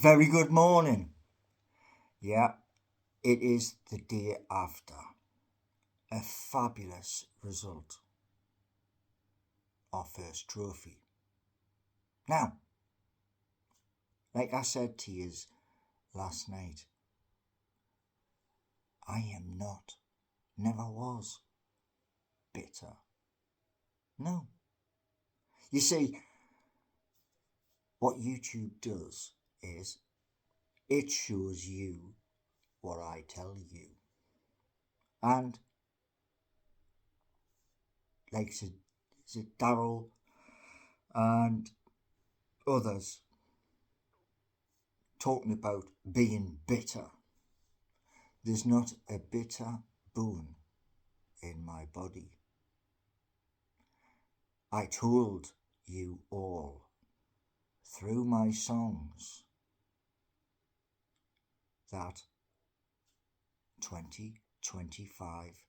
Very good morning. Yeah, it is the day after. A fabulous result. Our first trophy. Now, like I said to you last night, I am not, never was, bitter. No. You see, what YouTube does is it shows you what I tell you. And like is it Daryl and others talking about being bitter. There's not a bitter bone in my body. I told you all through my songs that 2025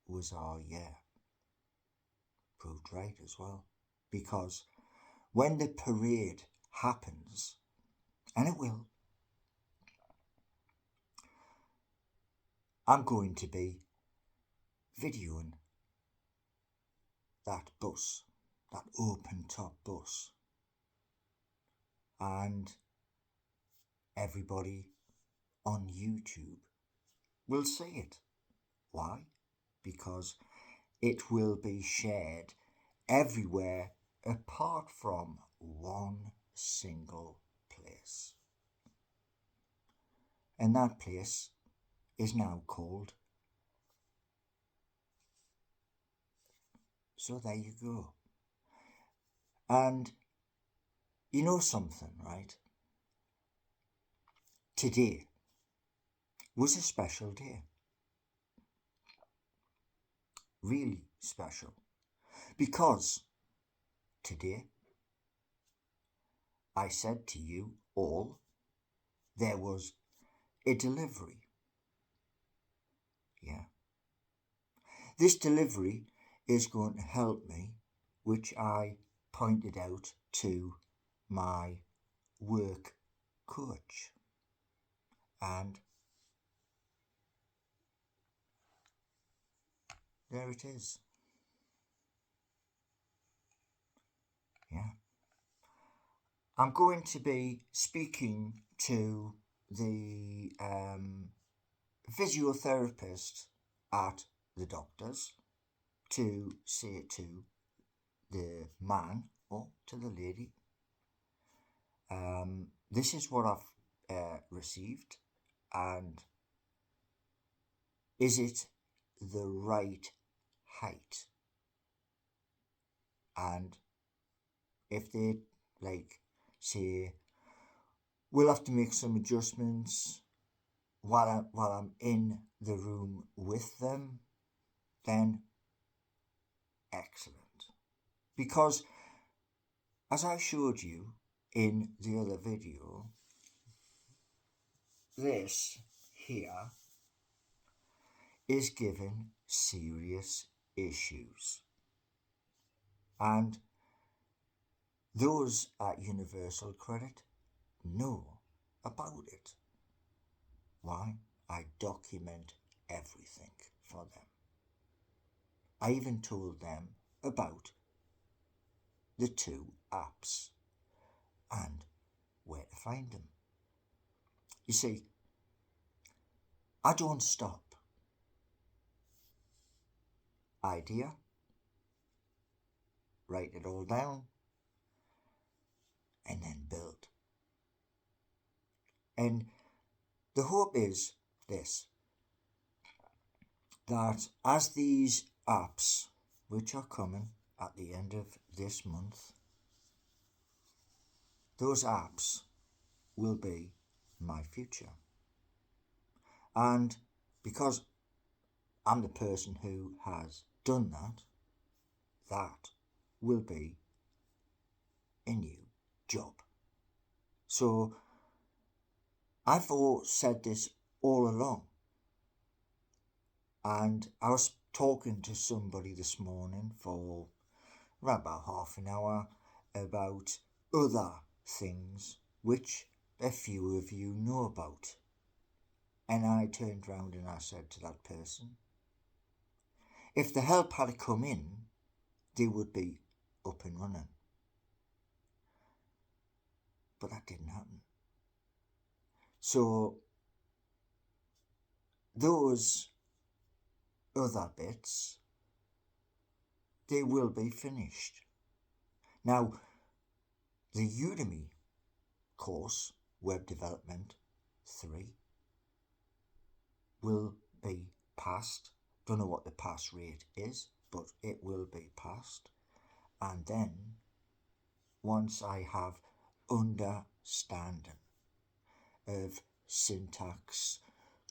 was our year. Proved right as well. Because when the parade happens, and it will, I'm going to be videoing that bus, that open top bus, and everybody on YouTube will see it. Why? Because it will be shared everywhere apart from one single place. And that place is now called. So there you go. And you know something, right? Today was a special day. Really special. Because today I said to you all there was a delivery. Yeah. This delivery is going to help me, which I pointed out to my work coach. And there it is. Yeah. I'm going to be speaking to the physiotherapist at the doctor's to say to the man or to the lady, this is what I've received, and is it the right height? And if they say we'll have to make some adjustments while I'm in the room with them, then excellent. Because as I showed you in the other video, this here is giving serious issues. And those at Universal Credit know about it. Why? I document everything for them. I even told them about the two apps and where to find them. You see, I don't stop. Idea, write it all down, and then build. And the hope is this, that as these apps, which are coming at the end of this month, those apps will be my future. And because I'm the person who has done that, that will be a new job. So I've said this all along, and I was talking to somebody this morning for around about half an hour about other things which a few of you know about. And I turned round and I said to that person, if the help had come in, they would be up and running. But that didn't happen. So those other bits, they will be finished. Now, the Udemy course, Web Development 3, will be passed. Don't know what the pass rate is, but it will be passed. And then, once I have understanding of syntax,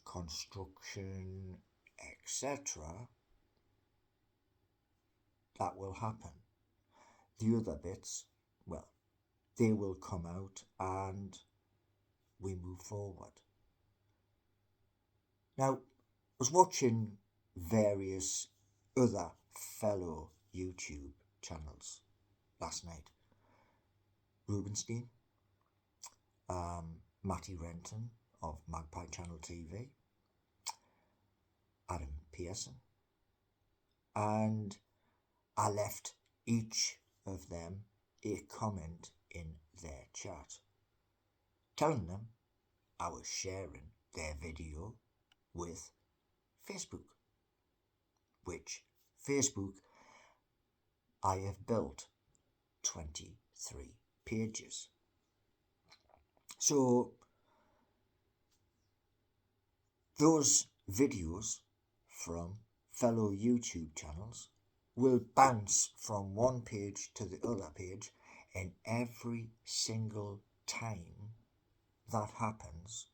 construction, etc., that will happen. The other bits, well, they will come out and we move forward. Now, I was watching various other fellow YouTube channels last night. Rubenstein, Matty Renton of Magpie Channel TV, Adam Pearson, and I left each of them a comment in their chat telling them I was sharing their video with Facebook, which Facebook I have built 23 pages. So those videos from fellow YouTube channels will bounce from one page to the other page, and every single time that happens,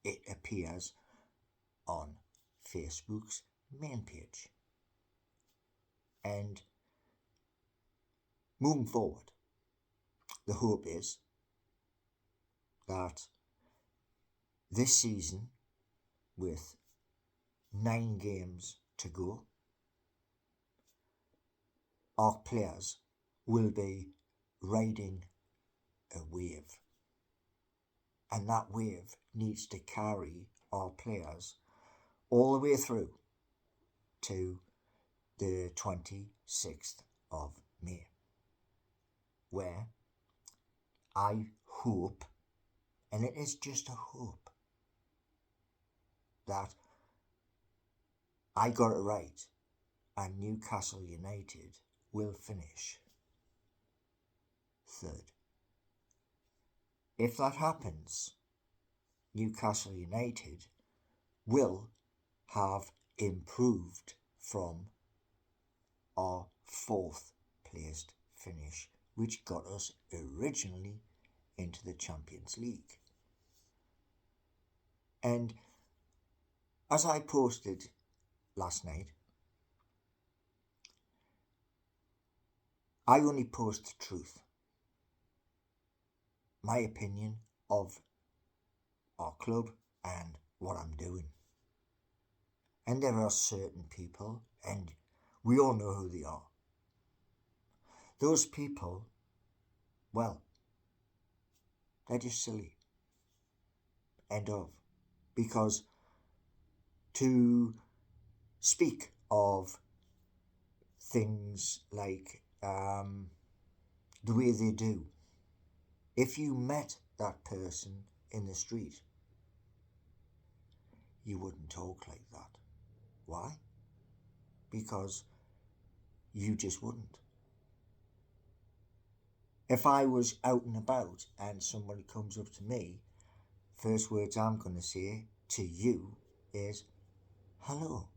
it appears on Facebook's main page. And moving forward, the hope is that this season, with 9 games to go, our players will be riding a wave. And that wave needs to carry our players all the way through to the 26th of May, where I hope, and it is just a hope, that I got it right and Newcastle United will finish third. If that happens, Newcastle United will have improved from our 4th placed finish, which got us originally into the Champions League. And as I posted last night, I only post the truth, my opinion of our club and what I'm doing. And there are certain people, and we all know who they are. Those people, well, they're just silly. End of. Because to speak of things like the way they do, if you met that person in the street, you wouldn't talk like that. Why? Because you just wouldn't. If I was out and about and somebody comes up to me, first words I'm going to say to you is, hello.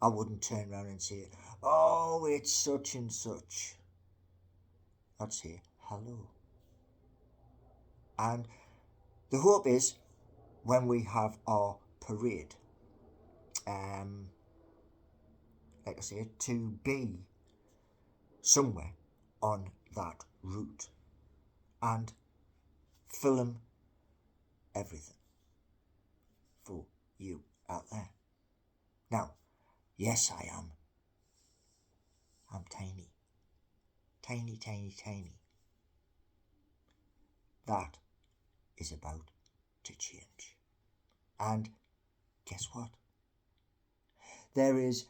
I wouldn't turn around and say, oh, it's such and such. I'd say, hello. And the hope is, when we have our parade, like I say, to be somewhere on that route and film everything for you out there. Now, yes, I am. I'm tiny. Tiny, tiny, tiny. that is about to change. And guess what? There is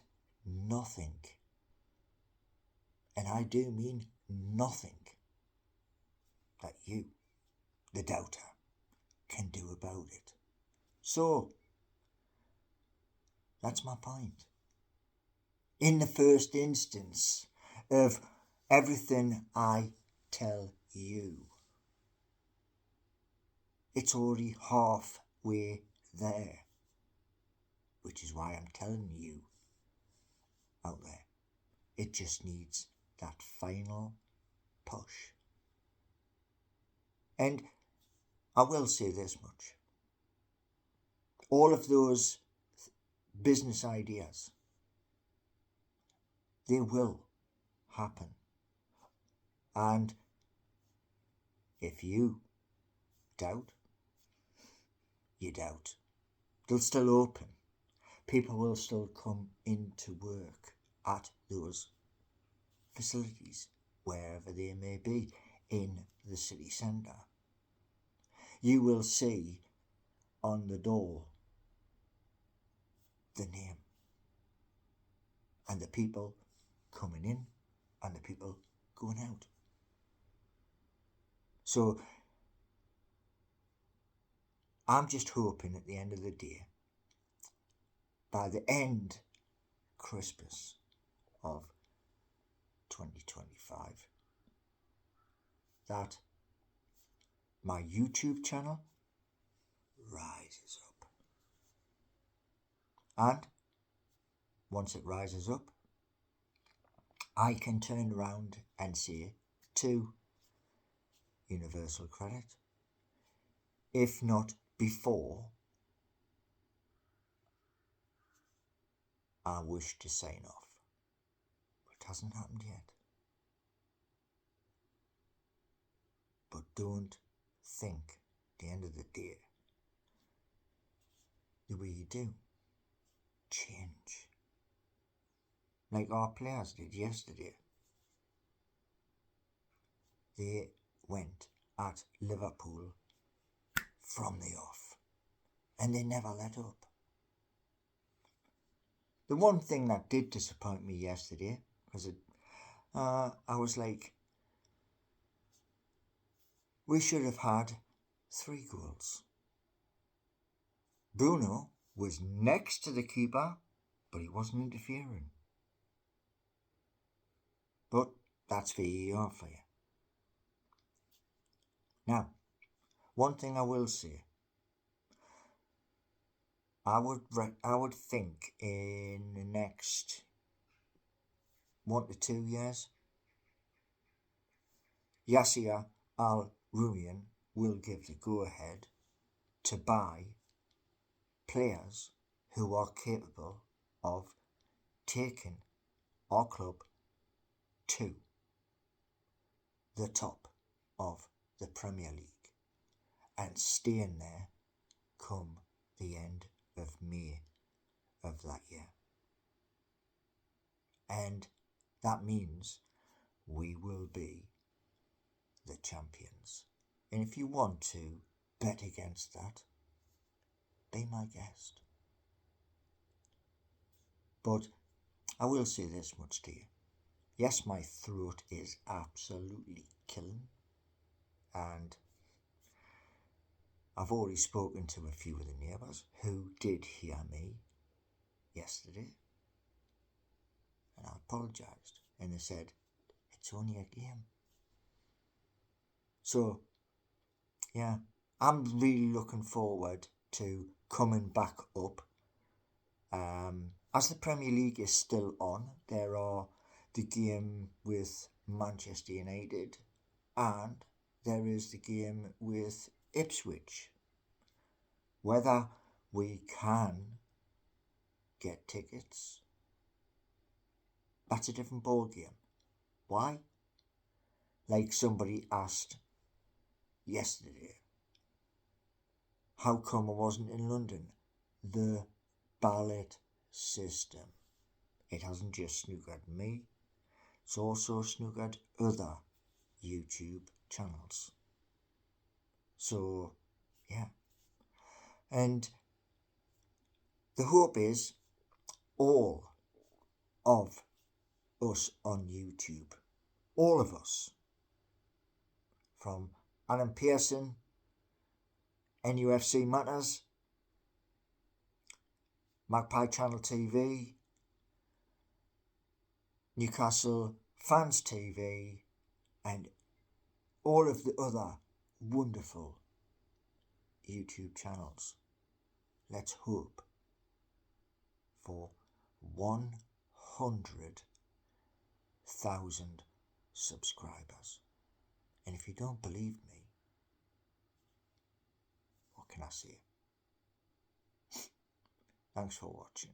nothing, and I do mean nothing, that you, the doubter, can do about it. So, that's my point. In the first instance of everything I tell you, it's already halfway there, which is why I'm telling you out there. It just needs that final push. And I will say this much. All of those business ideas, they will happen. And if you doubt, you doubt. They'll still open. People will still come into work at those facilities, wherever they may be, in the city centre. You will see on the door the name and the people coming in and the people going out. So I'm just hoping at the end of the day, by the end Christmas of 2025, that my YouTube channel rises up. And once it rises up, I can turn around and say to Universal Credit, if not before, I wish to sign off. It hasn't happened yet. But don't think at the end of the day the way you do. Change. Like our players did yesterday. They went at Liverpool from the off. And they never let up. The one thing that did disappoint me yesterday was I was like, we should have had 3 goals. Bruno was next to the keeper, but he wasn't interfering. But that's VAR for you. Now, one thing I will say, I would think in the next 1 to 2 years, Yasser Al-Ruyan will give the go-ahead to buy players who are capable of taking our club to the top of the Premier League and staying there come the end of May of that year. And that means we will be the champions. And if you want to bet against that, be my guest. But I will say this much to you. Yes, my throat is absolutely killing, and I've already spoken to a few of the neighbours who did hear me yesterday, and I apologised, and they said, it's only a game. So, yeah, I'm really looking forward to coming back up. As the Premier League is still on, there are the game with Manchester United and there is the game with Ipswich. Whether we can get tickets, that's a different ball game. Why? Like somebody asked yesterday, how come I wasn't in London? The ballot system. It hasn't just snookered me, it's also snookered other YouTube channels. So, yeah. And the hope is all of us on YouTube, all of us, from Alan Pearson, NUFC Matters, Magpie Channel TV, Newcastle Fans TV, and all of the other wonderful YouTube channels. Let's hope for 100,000 subscribers. And if you don't believe me, what can I say? Thanks for watching.